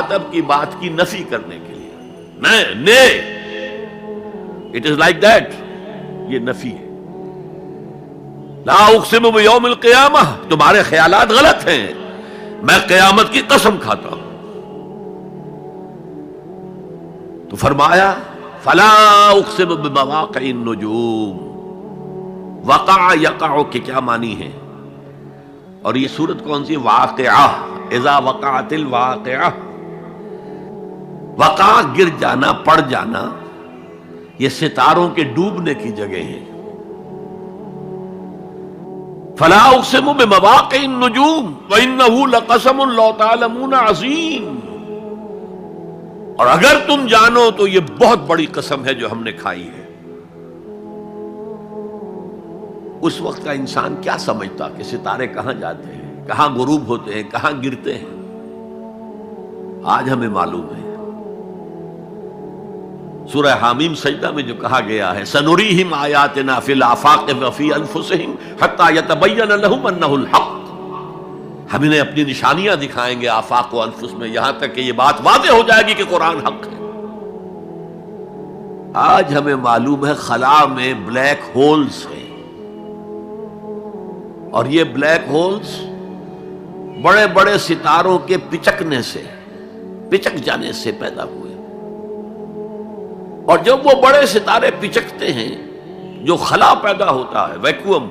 مخاطب کی بات کی نفی کرنے کے لیے، نے اٹ از لائک دیٹ، یہ نفی ہے۔ لا اقسم بیوم القیامہ، تمہارے خیالات غلط ہیں، میں قیامت کی قسم کھاتا ہوں۔ تو فرمایا فلا اقسم بمواقع النجوم، وقع یقع کے کیا معنی ہے؟ اور یہ سورت کون سی؟ واقعہ، اذا وقعت الواقعہ، وقع گر جانا، پڑ جانا، یہ ستاروں کے ڈوبنے کی جگہ ہے۔ فلا اقسم بمواقع النجوم وانہ لقسم لو تعلمون عظیم، اور اگر تم جانو تو یہ بہت بڑی قسم ہے جو ہم نے کھائی ہے۔ اس وقت کا انسان کیا سمجھتا کہ ستارے کہاں جاتے ہیں، کہاں غروب ہوتے ہیں، کہاں گرتے ہیں؟ آج ہمیں معلوم ہے۔ سورہ حامیم سجدہ میں جو کہا گیا ہے سنریہم آیاتنا فی الآفاق وفی انفسہم حتی یتبین لہم انہ الحق، ہم انہیں اپنی نشانیاں دکھائیں گے آفاق و انفس میں، یہاں تک کہ یہ بات واضح ہو جائے گی کہ قرآن حق ہے۔ آج ہمیں معلوم ہے خلا میں بلیک ہولز ہیں، اور یہ بلیک ہولز بڑے بڑے ستاروں کے پچکنے سے، پچک جانے سے پیدا ہوئے، اور جب وہ بڑے ستارے پچکتے ہیں، جو خلا پیدا ہوتا ہے، ویکیوم،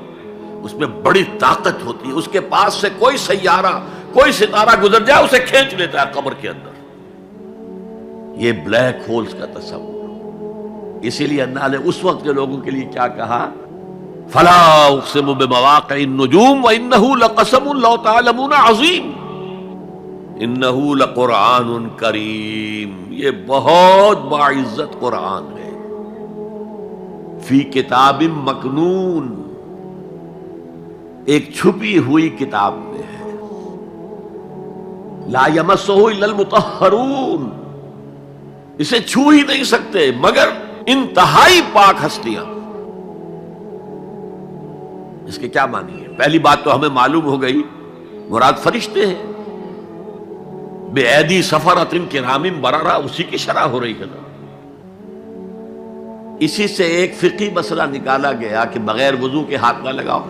اس میں بڑی طاقت ہوتی ہے، اس کے پاس سے کوئی سیارہ، کوئی ستارہ گزر جائے اسے کھینچ لیتا ہے قبر کے اندر۔ یہ بلیک ہولز کا تصور، اسی لیے اللہ نے اس وقت کے لوگوں کے لیے کیا کہا؟ فلا اقسم بمواقع النجوم وانہ لقسم لو تعلمون عظیم، انہ لقرآن کریم، یہ بہت باعزت قرآن ہے، فی کتاب مکنون، ایک چھپی ہوئی کتاب میں ہے، لا یمسہ الا المطہرون، اسے چھو ہی نہیں سکتے مگر انتہائی پاک ہستیاں۔ اس کے کیا معنی ہے؟ پہلی بات تو ہمیں معلوم ہو گئی، مراد فرشتے ہیں، بے ایدی سفرۃ کرام بررہ، اسی کی شرح ہو رہی ہے نا۔ اسی سے ایک فقہی مسئلہ نکالا گیا کہ بغیر وضو کے ہاتھ نہ لگاؤ،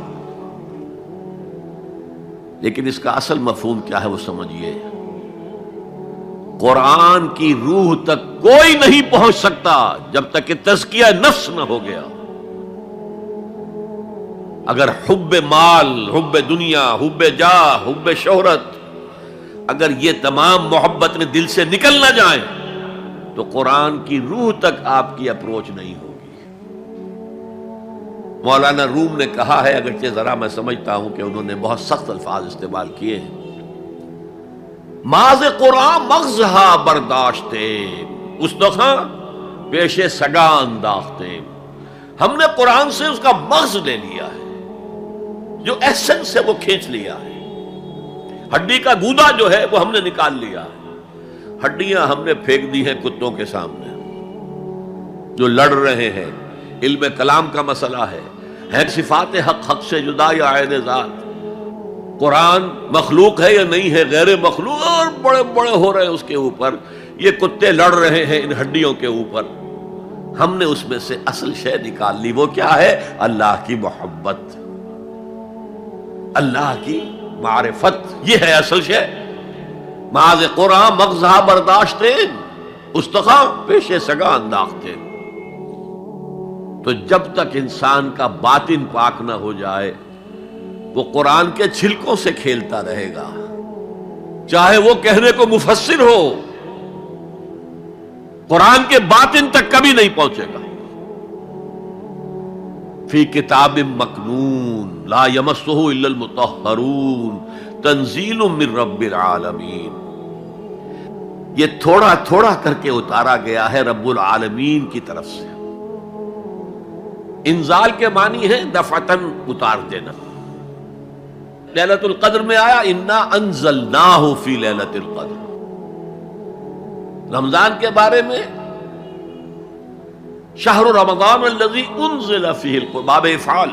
لیکن اس کا اصل مفہوم کیا ہے وہ سمجھیے۔ قرآن کی روح تک کوئی نہیں پہنچ سکتا جب تک کہ تزکیہ نفس نہ ہو گیا۔ اگر حب مال، حب دنیا، حب جاہ، حب شہرت، اگر یہ تمام محبت میں دل سے نکل نہ جائیں تو قرآن کی روح تک آپ کی اپروچ نہیں ہوگی۔ مولانا روم نے کہا ہے، اگرچہ ذرا میں سمجھتا ہوں کہ انہوں نے بہت سخت الفاظ استعمال کیے ہیں، ماز قرآن مغزہا برداشتے استخاں پیش سگاں انداختے، ہم نے قرآن سے اس کا مغز لے لیا ہے، جو ایسنس ہے وہ کھینچ لیا ہے، ہڈی کا گودا جو ہے وہ ہم نے نکال لیا ہے، ہڈیاں ہم نے پھینک دی ہیں کتوں کے سامنے جو لڑ رہے ہیں۔ علم کلام کا مسئلہ ہے صفات حق حق سے جدا یا عین ذات، قرآن مخلوق ہے یا نہیں ہے، غیر مخلوق، اور بڑے بڑے ہو رہے ہیں اس کے اوپر، یہ کتے لڑ رہے ہیں ان ہڈیوں کے اوپر۔ ہم نے اس میں سے اصل شے نکال لی، وہ کیا ہے؟ اللہ کی محبت، اللہ کی معرفت، یہ ہے اصل شے۔ ماذ قرآن مغزہ برداشتے استخاں پیش سگاں انداختے۔ تو جب تک انسان کا باطن پاک نہ ہو جائے وہ قرآن کے چھلکوں سے کھیلتا رہے گا، چاہے وہ کہنے کو مفسر ہو، قرآن کے باطن تک کبھی نہیں پہنچے گا۔ فی کتاب مکنون لا یمسہ الا المطہرون تنزیل من رب العالمین، یہ تھوڑا تھوڑا کر کے اتارا گیا ہے رب العالمین کی طرف سے۔ انزال کے معنی ہے دفعتاً اتار دینا۔ لیلۃ القدر میں آیا انا انزلناہ فی لیلۃ القدر، رمضان کے بارے میں شہر رمضان الذی انزل فیہ القرآن، باب افعال،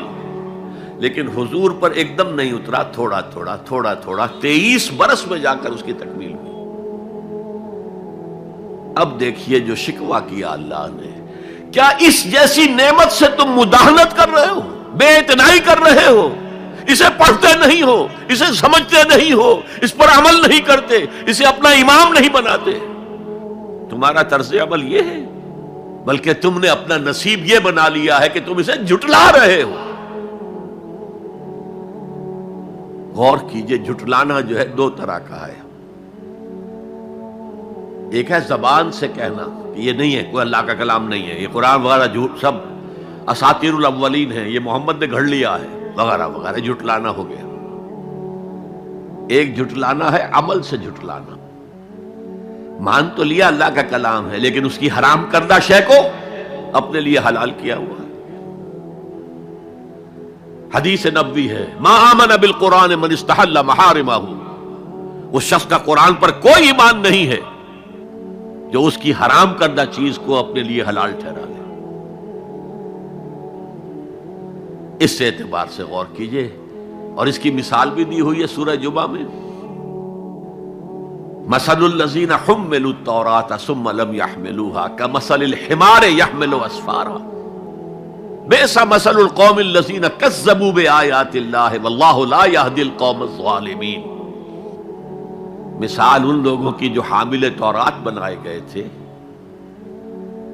لیکن حضور پر ایک دم نہیں اترا، تھوڑا تھوڑا 23 برس میں جا کر اس کی تکمیل ہوئی۔ اب دیکھیے جو شکوہ کیا اللہ نے، کیا اس جیسی نعمت سے تم مداہنت کر رہے ہو، بے اعتنائی کر رہے ہو، اسے پڑھتے نہیں ہو، اسے سمجھتے نہیں ہو، اس پر عمل نہیں کرتے، اسے اپنا امام نہیں بناتے؟ تمہارا طرز عمل یہ ہے، بلکہ تم نے اپنا نصیب یہ بنا لیا ہے کہ تم اسے جھٹلا رہے ہو۔ غور کیجئے، جھٹلانا جو ہے دو طرح کا ہے۔ ایک ہے زبان سے کہنا کہ یہ نہیں ہے، کوئی اللہ کا کلام نہیں ہے، یہ قرآن وغیرہ جھوٹ، سب اساطیر الاولین ہیں، یہ محمد نے گھڑ لیا ہے وغیرہ وغیرہ، جھٹلانا ہو گیا۔ ایک جھٹلانا ہے عمل سے جھٹلانا، مان تو لیا اللہ کا کلام ہے لیکن اس کی حرام کردہ شے کو اپنے لیے حلال کیا ہوا ہے۔ حدیث نبوی ہے، ما آمن بالقرآن من استحل محارمہ، اس شخص کا قرآن پر کوئی ایمان نہیں ہے جو اس کی حرام کردہ چیز کو اپنے لیے حلال ٹھہرا لے۔ اس اعتبار سے غور کیجئے، اور اس کی مثال بھی دی ہوئی ہے سورہ جمعہ میں، مثل الذین حملوا التوراۃ ثم لم يحملوها كمثل الحمار يحمل اسفارا بئس مثل القوم الذین کذبوا بآیات اللہ واللہ لا يهدی القوم الظالمین۔ مثال ان لوگوں کی جو حامل تورات بنائے گئے تھے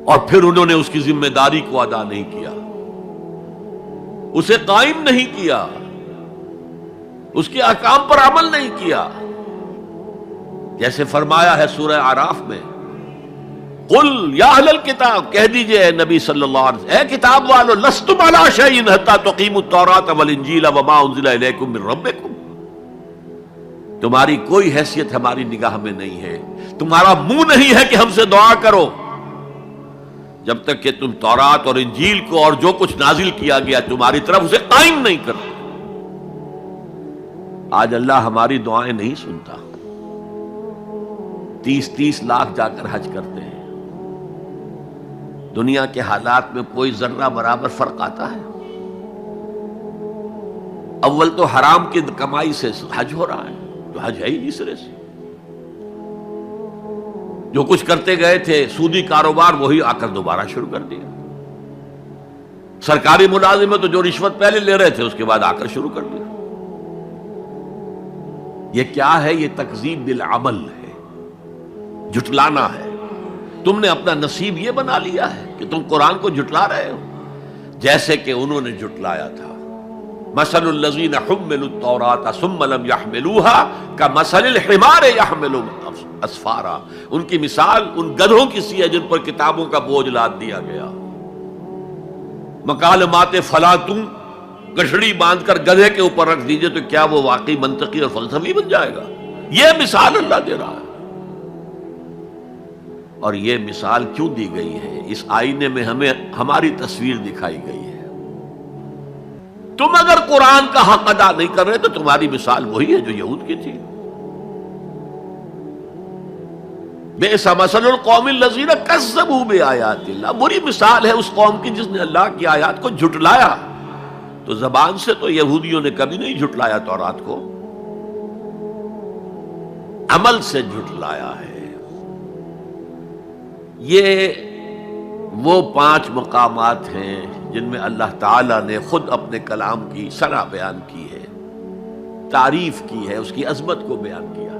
اور پھر انہوں نے اس کی ذمہ داری کو ادا نہیں کیا، اسے قائم نہیں کیا، اس کے احکام پر عمل نہیں کیا۔ جیسے فرمایا ہے سورہ اعراف میں، قل یا اہل الکتاب، کہہ دیجئے اے نبی صلی اللہ علیہ وسلم، اے کتاب والو، لستم علی شیء حتی تقیموا التوراۃ والانجیل وما انزل الیکم من ربکم، تمہاری کوئی حیثیت ہماری نگاہ میں نہیں ہے، تمہارا منہ نہیں ہے کہ ہم سے دعا کرو جب تک کہ تم تورات اور انجیل کو اور جو کچھ نازل کیا گیا تمہاری طرف اسے قائم نہیں کرتے۔ آج اللہ ہماری دعائیں نہیں سنتا، 30 لاکھ جا کر حج کرتے ہیں، دنیا کے حالات میں کوئی ذرہ برابر فرق آتا ہے؟ اول تو حرام کی کمائی سے حج ہو رہا ہے، تو حج ہے ہی نہیں سرے سے۔ جو کچھ کرتے گئے تھے سودی کاروبار وہی آ کر دوبارہ شروع کر دیا، سرکاری ملازم تو جو رشوت پہلے لے رہے تھے اس کے بعد آ کر شروع کر دیا۔ یہ کیا ہے؟ یہ تکذیب بالعمل ہے، جھٹلانا ہے۔ تم نے اپنا نصیب یہ بنا لیا ہے کہ تم قرآن کو جھٹلا رہے ہو جیسے کہ انہوں نے جھٹلایا تھا۔ مثل الذین حملوا التوراۃ ثم لم يحملوها كمثل الحمار يحمل اسفارا، ان کی مثال ان گدھوں کی سی ہے جن پر کتابوں کا بوجھ لاد دیا گیا۔ مکالمات فلاطوں، گٹھڑی باندھ کر گدھے کے اوپر رکھ دیجئے تو کیا وہ واقعی منطقی اور فلسفی بن جائے گا؟ یہ مثال اللہ دے رہا ہے۔ اور یہ مثال کیوں دی گئی ہے؟ اس آئینے میں ہمیں ہماری تصویر دکھائی گئی ہے۔ تم اگر قرآن کا حق ادا نہیں کر رہے تو تمہاری مثال وہی ہے جو یہود کی تھی۔ بئس مثل القوم الذین کذبوا بآیات اللہ، بری مثال ہے اس قوم کی جس نے اللہ کی آیات کو جھٹلایا۔ تو زبان سے تو یہودیوں نے کبھی نہیں جھٹلایا تورات کو، عمل سے جھٹلایا ہے۔ یہ وہ 5 مقامات ہیں جن میں اللہ تعالیٰ نے خود اپنے کلام کی ثنا بیان کی ہے، تعریف کی ہے، اس کی عظمت کو بیان کیا۔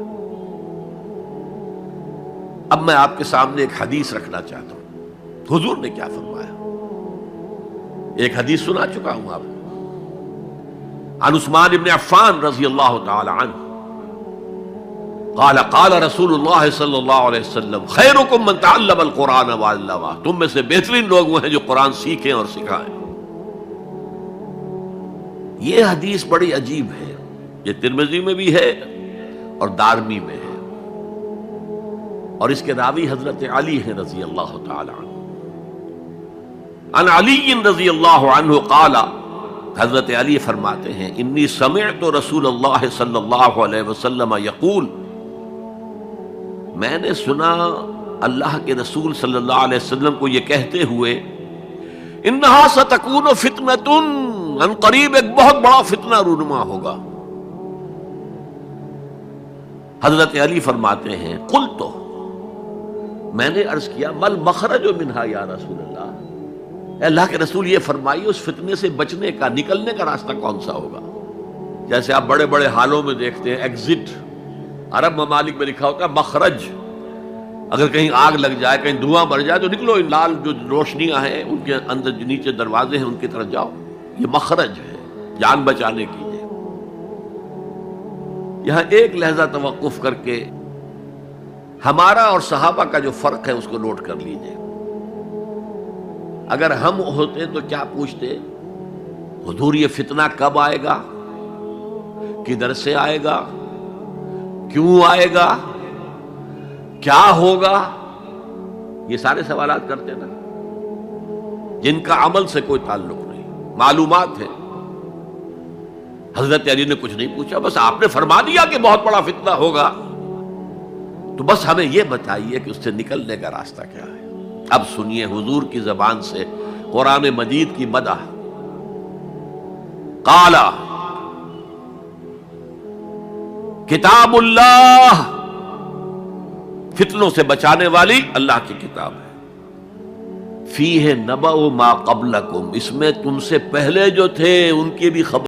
اب میں آپ کے سامنے ایک حدیث رکھنا چاہتا ہوں، حضور نے کیا فرمایا۔ ایک حدیث سنا چکا ہوں آپ کو، عن عثمان بن عفان رضی اللہ تعالی عنہ قال قال رسول اللہ صلی اللہ علیہ وسلم خیرکم من تعلم القرآن وعلمہ، تم میں سے بہترین لوگ وہ ہیں جو قرآن سیکھیں اور سکھائیں۔ یہ حدیث بڑی عجیب ہے، یہ ترمذی میں بھی ہے اور دارمی میں ہے، اور اس کے راوی حضرت علی ہیں رضی اللہ تعالی عنہ۔ عن علی رضی اللہ عنہ قال، حضرت علی فرماتے ہیں انی سمعت رسول اللہ صلی اللہ علیہ وسلم یقول، میں نے سنا اللہ کے رسول صلی اللہ علیہ وسلم کو یہ کہتے ہوئے، انہا ستکون فتنۃ، ان قریب ایک بہت بڑا فتنہ رونما ہوگا۔ حضرت علی فرماتے ہیں قلت، میں نے عرض کیا مل مخرج منہا یا رسول اللہ، اے اللہ کے رسول یہ فرمائیے اس فتنے سے بچنے کا، نکلنے کا راستہ کون سا ہوگا؟ جیسے آپ بڑے بڑے حالوں میں دیکھتے ہیں ایگزٹ، عرب ممالک میں لکھا ہوتا ہے مخرج، اگر کہیں آگ لگ جائے، کہیں دھواں بڑھ جائے تو نکلو، لال جو روشنیاں ہیں ان کے اندر جو نیچے دروازے ہیں ان کی طرف جاؤ، یہ مخرج ہے جان بچانے کی۔ یہاں ایک لحظہ توقف کر کے ہمارا اور صحابہ کا جو فرق ہے اس کو نوٹ کر لیجئے۔ اگر ہم ہوتے تو کیا پوچھتے؟ حضور یہ فتنہ کب آئے گا، کدھر سے آئے گا، کیوں آئے گا، کیا ہوگا؟ یہ سارے سوالات کرتے نا، جن کا عمل سے کوئی تعلق نہیں، معلومات ہے۔ حضرت علی نے کچھ نہیں پوچھا، بس آپ نے فرما دیا کہ بہت بڑا فتنہ ہوگا، تو بس ہمیں یہ بتائیے کہ اس سے نکلنے کا راستہ کیا ہے۔ اب سنیے حضور کی زبان سے قرآن مجید کی مدح۔ قال کتاب اللہ، فتنوں سے بچانے والی اللہ کی کتاب ہے۔ فیہ نبأ ما قبلکم، اس میں تم سے پہلے جو تھے ان کی بھی خبر